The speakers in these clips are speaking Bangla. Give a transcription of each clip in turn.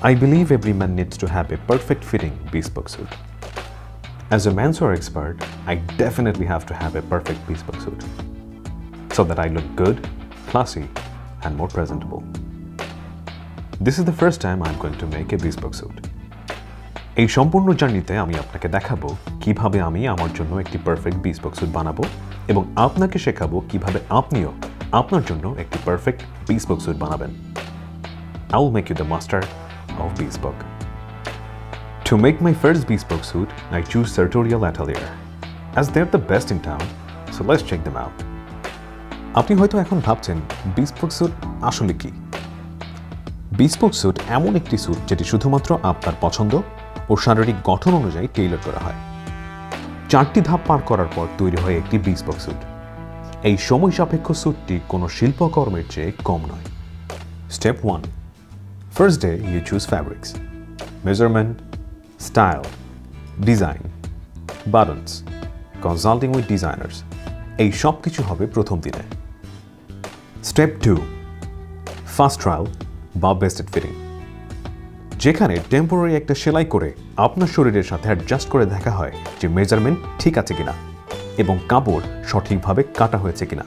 I believe every man needs to have a perfect fitting bespoke suit. As a menswear expert, I definitely have to have a perfect bespoke suit so that I look good, classy, and more presentable. This is the first time I'm going to make a bespoke suit. এই সম্পূর্ণ জার্নিতে আমি আপনাকে দেখাবো কিভাবে আমি আমার জন্য একটি পারফেক্ট bespoke suit বানাবো এবং আপনাকে শেখাবো কিভাবে আপনিও আপনার জন্য একটি পারফেক্ট bespoke suit বানাবেন. I will make you the master of bespoke. To make my first bespoke suit, I choose SARTORIAL atelier as they're the best in town, so let's check them out. আপনি হয়তো এখন ভাবছেন bespoke suit আসলে কি? bespoke suit এমন একটি স্যুট যেটি শুধুমাত্র আপনার পছন্দ ও শারীরিক গঠন অনুযায়ী টেইলর করা হয়। 4টি ধাপ পার করার পর তৈরি হয় একটি bespoke suit। এই সময় সাপেক্ষ স্যুটটি কোনো শিল্পকর্মের চেয়ে কম নয়। Step 1. First day you choose fabrics, measurement, style, design, buttons, consulting with designers. এই সব কিছু হবে প্রথম দিনে। Step 2. Fast trial বা বেস্টেড ফিটিং, যেখানে টেম্পোরারি একটা সেলাই করে আপনার শরীরের সাথে অ্যাডজাস্ট করে দেখা হয় যে মেজারমেন্ট ঠিক আছে কিনা এবং কাপড় সঠিকভাবে কাটা হয়েছে কিনা।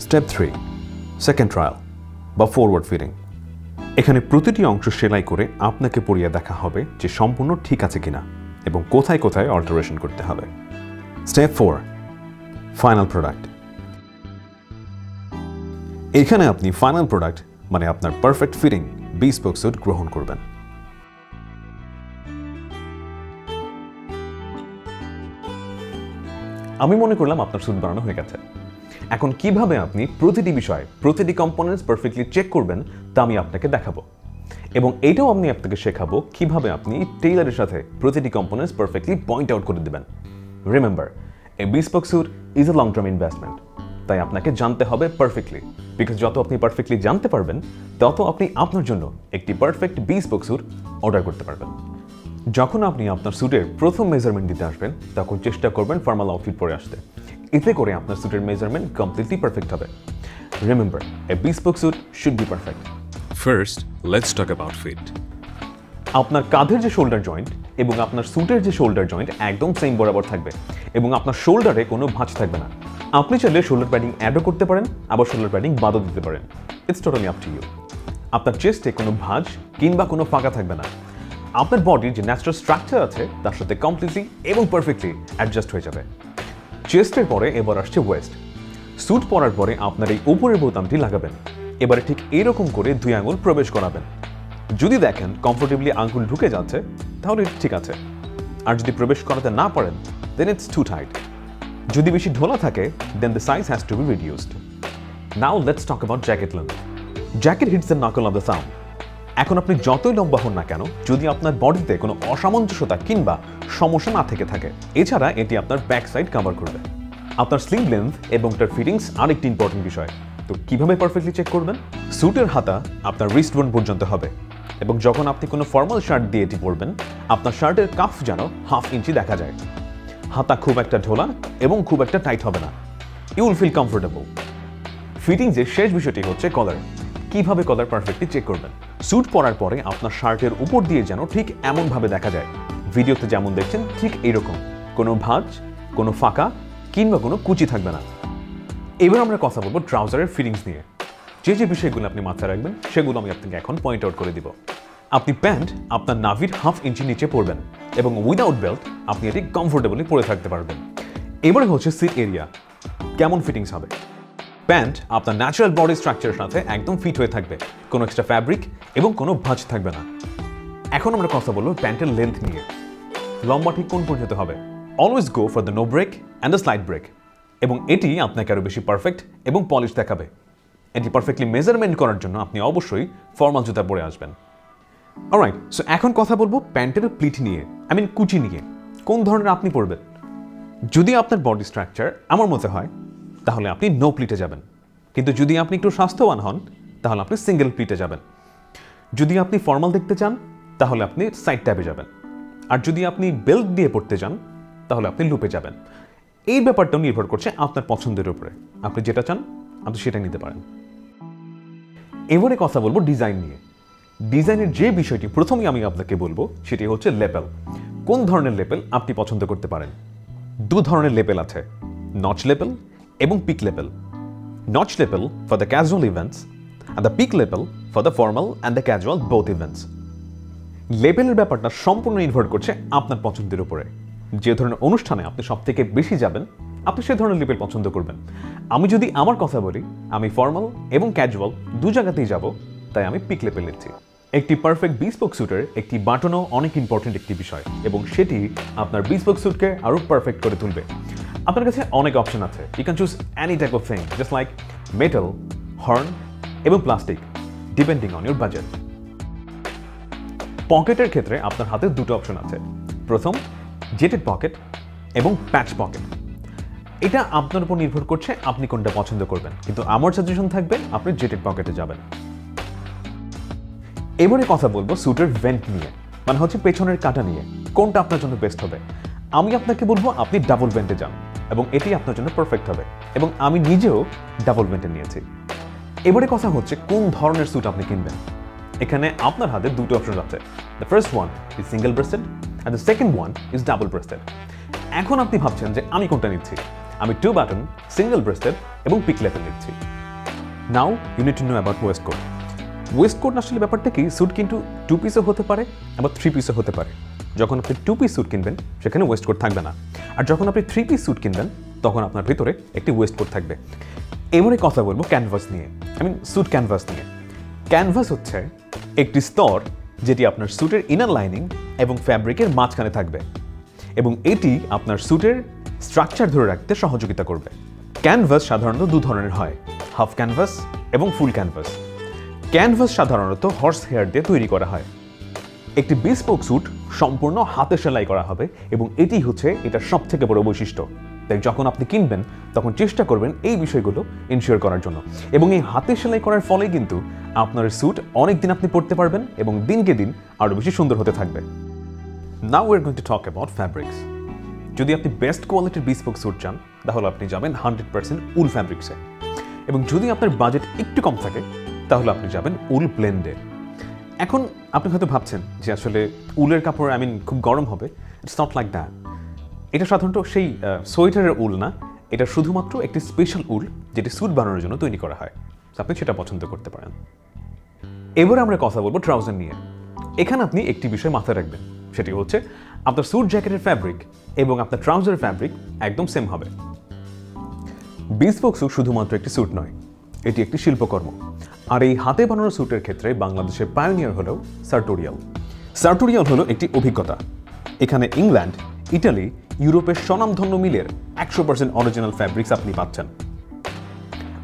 স্টেপ 3. সেকেন্ড ট্রায়াল বা ফরওয়ার্ড ফিটিং, এখানে প্রতিটি অংশ সেলাই করে আপনাকে পরিয়ে দেখা হবে যে সম্পূর্ণ ঠিক আছে কিনা এবং কোথায় কোথায় অল্টারেশন করতে হবে। স্টেপ 4. ফাইনাল প্রোডাক্ট, এখানে আপনি ফাইনাল প্রোডাক্ট মানে আপনার পারফেক্ট ফিটিং bespoke suit গ্রহণ করবেন। আমি মনে করলাম আপনার স্যুট বানানো হয়ে গেছে। এখন কিভাবে আপনি প্রতিটি বিষয় প্রতিটি কম্পোনেন্টস পারফেক্টলি চেক করবেন তা আমি আপনাকে দেখাবো এবং এটাও আমি আপনাকে শেখাবো কিভাবে আপনি টেইলরের সাথে প্রতিটি কম্পোনেন্টস পারফেক্টলি পয়েন্ট আউট করে দিবেন। Remember, a bespoke suit is a long term investment, তাই আপনাকে জানতে হবে পারফেক্টলি, বিকজ যত আপনি পারফেক্টলি জানতে পারবেন তত আপনি আপনার জন্য একটি পারফেক্ট bespoke suit অর্ডার করতে পারবেন। যখন আপনি আপনার স্যুটের প্রথম মেজারমেন্ট দিতে আসবেন তখন চেষ্টা করবেন ফর্মাল আউটফিট পরে আসতে, এতে করে আপনার স্যুটের মেজারমেন্ট কমপ্লিটলি পারফেক্ট হবে। Remember, a bespoke suit should be perfect. First, let's talk about fit. আপনার কাঁধের যে শোল্ডার জয়েন্ট এবং আপনার স্যুটের যে শোল্ডার জয়েন্ট একদম সেম বরাবর থাকবে এবং আপনার শোল্ডারে কোনো ভাঁজ থাকবে না। আপনি চাইলে শোল্ডার প্যাডিং অ্যাডও করতে পারেন, আবার শোল্ডার প্যাডিং বাদও দিতে পারেন। It's totally up to you. আপনার চেস্টে কোনো ভাঁজ কিংবা কোনো ফাঁকা থাকবে না। আপনার বডির যে ন্যাচারাল স্ট্রাকচার আছে তার সাথে কমপ্লিটলি এবং পারফেক্টলি অ্যাডজাস্ট হয়ে যাবে। চেস্টের পরে এবার আসছে ওয়েস্ট। স্যুট পরার পরে আপনার এই উপরের বোতামটি লাগাবেন, এবারে ঠিক এরকম করে 2 আঙুল প্রবেশ করাবেন। যদি দেখেন কমফোর্টেবলি আঙুল ঢুকে যাচ্ছে তাহলে ঠিক আছে, আর যদি প্রবেশ করাতে না পারেন দেন ইটস টু টাইট। যদি বেশি ঢোলা থাকে then the size has to be reduced. Now let's talk about jacket length. Jacket hits the knuckle of the thumb. এখন আপনি যতই লম্বা হন না কেন, যদি আপনার বডিতে কোনো অসামঞ্জস্যতা কিংবা সমস্যা না থেকে থাকে, এছাড়া এটি আপনার ব্যাক সাইড কভার করবে। আপনার স্লিভ লেন্থ এবং তার ফিটিংস আরেকটি ইম্পর্টেন্ট বিষয়। তো কিভাবে পারফেক্টলি চেক করবেন? স্যুটের হাতা আপনার রিস্ট বোন পর্যন্ত হবে এবং যখন আপনি কোনো ফর্মাল শার্ট দিয়ে এটি পরবেন আপনার শার্টের কাফ যেন 1/2 ইঞ্চি দেখা যায়। হাতা খুব একটা ঢোলা এবং খুব একটা টাইট হবে না। You will feel comfortable. ফিটিংসের শেষ বিষয়টি হচ্ছে কলার। কিভাবে কলার পারফেক্টলি চেক করবেন? স্যুট পরার পরে আপনার শার্টের উপর দিয়ে যেন ঠিক এমনভাবে দেখা যায়, ভিডিওতে যেমন দেখছেন ঠিক এইরকম, কোনো ভাঁজ, কোনো ফাঁকা কিংবা কোনো কুচি থাকবে না। এবার আমরা কথা বলবো ট্রাউজারের ফিটিংস নিয়ে। যে যে বিষয়গুলো আপনি মাথায় রাখবেন সেগুলো আমি আপনাকে এখন পয়েন্ট আউট করে দিব। আপনি প্যান্ট আপনার নাভির 1/2 ইঞ্চি নিচে পরবেন এবং উইদাউট বেল্ট আপনি এটি কমফোর্টেবলি পরে থাকতে পারবেন। এবারে হচ্ছে সিট এরিয়া, কেমন ফিটিংস হবে? প্যান্ট আপনার ন্যাচারাল বডি স্ট্রাকচারের সাথে একদম ফিট হয়ে থাকবে, কোনো এক্সট্রা ফ্যাব্রিক এবং কোনো ভাঁজ থাকবে না। এখন আমরা কথা বলবো প্যান্টের লেন্থ নিয়ে। লম্বা ঠিক কোন পর্যন্ত হবে? Always go for the no break and the slide break, এবং এটি আপনাকে আরও বেশি পারফেক্ট এবং পলিশ দেখাবে। এটি পারফেক্টলি মেজারমেন্ট করার জন্য আপনি অবশ্যই ফর্মাল জুতা পরে আসবেন। অলরাইট, সো এখন কথা বলবো প্যান্টের প্লিট নিয়ে, আই মিন কুচি নিয়ে। কোন ধরনের আপনি পরবেন? যদি আপনার বডি স্ট্রাকচার আমার মতো হয় তাহলে আপনি নো প্লিটে যাবেন, কিন্তু যদি আপনি একটু স্বাস্থ্যবান হন তাহলে আপনি সিঙ্গেল প্লিটে যাবেন। যদি আপনি ফর্মাল দেখতে চান তাহলে আপনি সাইড ট্যাবে যাবেন, আর যদি আপনি বেল্ট দিয়ে পড়তে চান তাহলে আপনি লুপে যাবেন। এই ব্যাপারটাও নির্ভর করছে আপনার পছন্দের উপরে, আপনি যেটা চান আপনি সেটা নিতে পারেন। এবারে কথা বলবো ডিজাইন নিয়ে। ডিজাইনের যে বিষয়টি প্রথমেই আমি আপনাকে বলবো সেটি হচ্ছে লেবেল। কোন ধরনের লেবেল আপনি পছন্দ করতে পারেন? দু ধরনের লেবেল আছে, নচ লেবেল এবং peak lapel. Notch lapel for the casual events and the peak level for the formal and the casual both events. লেবেলের ব্যাপারটা সম্পূর্ণ নির্ভর করছে আপনার পছন্দের উপরে। যে ধরনের অনুষ্ঠানে আপনি সবথেকে বেশি যাবেন, আপনি সেই ধরনের লেবেল পছন্দ করবেন। আমি যদি আমার কথা বলি, আমি ফর্মাল এবং ক্যাজুয়াল দু জায়গাতেই যাব, তাই আমি পিক লেবেল নিচ্ছি। একটি পারফেক্ট বিস্পোক স্যুটের একটি বাটনও অনেক ইম্পর্টেন্ট একটি বিষয়, এবং সেটি আপনার বিস্পোক স্যুটকে আরও পারফেক্ট করে তুলবে। আপনার কাছে অনেক অপশন আছে, you can choose any type of thing, just like metal, horn এবং plastic, depending on your budget. পকেটের ক্ষেত্রে আপনার হাতে দুটো অপশন আছে, প্রথম জেটেড পকেট এবং প্যাচ পকেট। এটা আপনার উপর নির্ভর করছে আপনি কোনটা পছন্দ করবেন, কিন্তু আমার সাজেশন থাকবে আপনি জেটেড পকেটে যাবেন। এবারে কথা বলবো স্যুটের ভেন্ট নিয়ে, মানে হচ্ছে পেছনের কাটা নিয়ে, কোনটা আপনার জন্য বেস্ট হবে। আমি আপনাকে বলবো আপনি ডাবল ভেন্টে যান, এবং এটি আপনার জন্য পারফেক্ট হবে, এবং আমি নিজেও ডাবল ভেন্টে নিয়েছি। এবারে কথা হচ্ছে কোন ধরনের স্যুট আপনি কিনবেন। এখানে আপনার হাতে দুটো অপশন আছে, the first one is single breasted and the second one is double breasted. এখন আপনি ভাবছেন যে আমি কোনটা নিচ্ছি। আমি 2 বাটন, সিঙ্গেল ব্রেস্টেড এবং পিক লেবেল নিচ্ছি। Now you need to know about waistcoat. Waistcoat আসলে ব্যাপারটা কি, স্যুট কিন্তু 2 পিসও হতে পারে, আবার 3 পিসও হতে পারে। যখন আপনি 2 পিস স্যুট কিনবেন সেখানে ওয়েস্ট কোট থাকবে না, আর যখন আপনি 3 পিস স্যুট কিনবেন তখন আপনার ভিতরে একটি ওয়েস্ট কোট থাকবে। এবারে কথা বলবো ক্যানভাস নিয়ে, স্যুট ক্যানভাস নিয়ে। ক্যানভাস হচ্ছে একটি স্তর যেটি আপনার স্যুটের ইনার লাইনিং এবং ফ্যাব্রিকের মাঝখানে থাকবে, এবং এটি আপনার স্যুটের স্ট্রাকচার ধরে রাখতে সহযোগিতা করবে। ক্যানভাস সাধারণত দু ধরনের হয়, হাফ ক্যানভাস এবং ফুল ক্যানভাস। ক্যানভাস সাধারণত হর্স হেয়ার দিয়ে তৈরি করা হয়। একটি বিস্পোক স্যুট সম্পূর্ণ হাতে সেলাই করা হবে, এবং এটি হচ্ছে এটার সবথেকে বড় বৈশিষ্ট্য। তাই যখন আপনি কিনবেন তখন চেষ্টা করবেন এই বিষয়গুলো ইনশিওর করার জন্য, এবং এই হাতে সেলাই করার ফলে কিন্তু আপনার স্যুট অনেক দিন আপনি পরতে পারবেন এবং দিনকে দিন আরও বেশি সুন্দর হতে থাকবে। Now we are going to talk about fabrics. যদি আপনি বেস্ট কোয়ালিটির বিস্পোক স্যুট চান তাহলে আপনি যাবেন 100% উল ফ্যাব্রিক্সে, এবং যদি আপনার বাজেট একটু কম থাকে তাহলে আপনি যাবেন উল ব্লেন্ডে। এখন আপনি হয়তো ভাবছেন যে আসলে উলের কাপড় খুব গরম হবে। It's not like that. এটা সাধারণত সেই সোয়েটারের উল না, এটা শুধুমাত্র একটি স্পেশাল উল যেটি স্যুট বানানোর জন্য তৈরি করা হয়। আপনি সেটা পছন্দ করতে পারেন। এবার আমরা কথা বলবো ট্রাউজার নিয়ে। এখানে আপনি একটি বিষয় মাথায় রাখবেন, সেটি হচ্ছে আপনার স্যুট জ্যাকেটের ফ্যাব্রিক এবং আপনার ট্রাউজারের ফ্যাব্রিক একদম সেম হবে। বিস্পোক স্যুট শুধুমাত্র একটি স্যুট নয়, এটি একটি শিল্পকর্ম। আর এই হাতে বানানো স্যুটের ক্ষেত্রে বাংলাদেশের পায়োনিয়ার হলো সার্টোরিয়াল। সার্টোরিয়াল হলো একটি অভিজ্ঞতা। এখানে ইংল্যান্ড, ইটালি, ইউরোপের স্বনামধন্য মিলের 100% অরিজিনাল ফ্যাব্রিক্স আপনি পাচ্ছেন।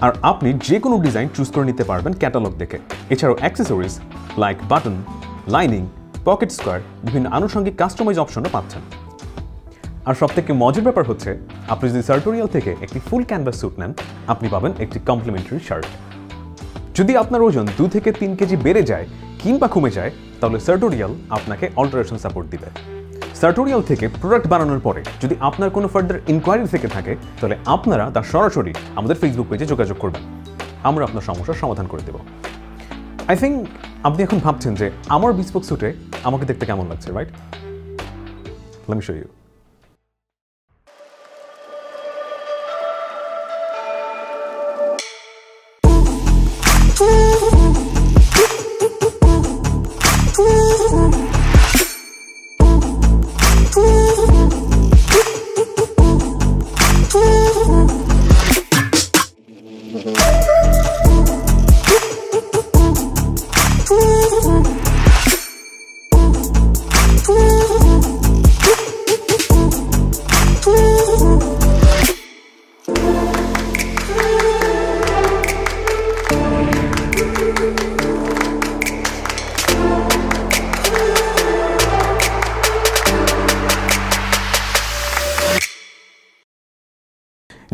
আর আপনি যে কোনো ডিজাইন চুজ করে নিতে পারবেন ক্যাটালগ দেখে। এছাড়াও accessories like button, lining, pocket square, বিভিন্ন আনুষঙ্গিক কাস্টমাইজ অপশনও পাচ্ছেন। আর সবথেকে মজার ব্যাপার হচ্ছে, আপনি যদি সার্টোরিয়াল থেকে একটি ফুল ক্যানভাস স্যুট নেন, আপনি পাবেন একটি কমপ্লিমেন্টারি শার্ট। যদি আপনার ওজন 2 থেকে 3 কেজি বেড়ে যায় কিংবা কমে যায়, তাহলে সার্টোরিয়াল আপনাকে অল্টারেশন সাপোর্ট দিবে। সার্টোরিয়াল থেকে প্রোডাক্ট বানানোর পরে যদি আপনার কোনো ফার্দার ইনকোয়ারি থেকে থাকে, তাহলে আপনারা তার সরাসরি আমাদের ফেসবুক পেজে যোগাযোগ করবেন। আমরা আপনার সমস্যার সমাধান করে দেব। আই থিঙ্ক আপনি এখন ভাবছেন যে আমার বিস্পোক স্যুটে আমাকে দেখতে কেমন লাগছে, right? Let me show you.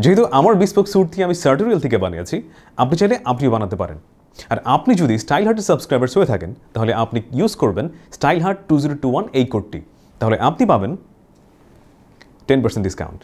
যেহেতু আমার বিস্পোক স্যুটটি আমি সার্টোরিয়াল থেকে বানিয়েছি, আপনি চাইলে আপনিও বানাতে পারেন। আর আপনি যদি স্টাইল হার্টের সাবস্ক্রাইবার্স হয়ে থাকেন, তাহলে আপনি ইউজ করবেন স্টাইল হার্ট 2021 এই কোডটি, তাহলে আপনি পাবেন 10% ডিসকাউন্ট।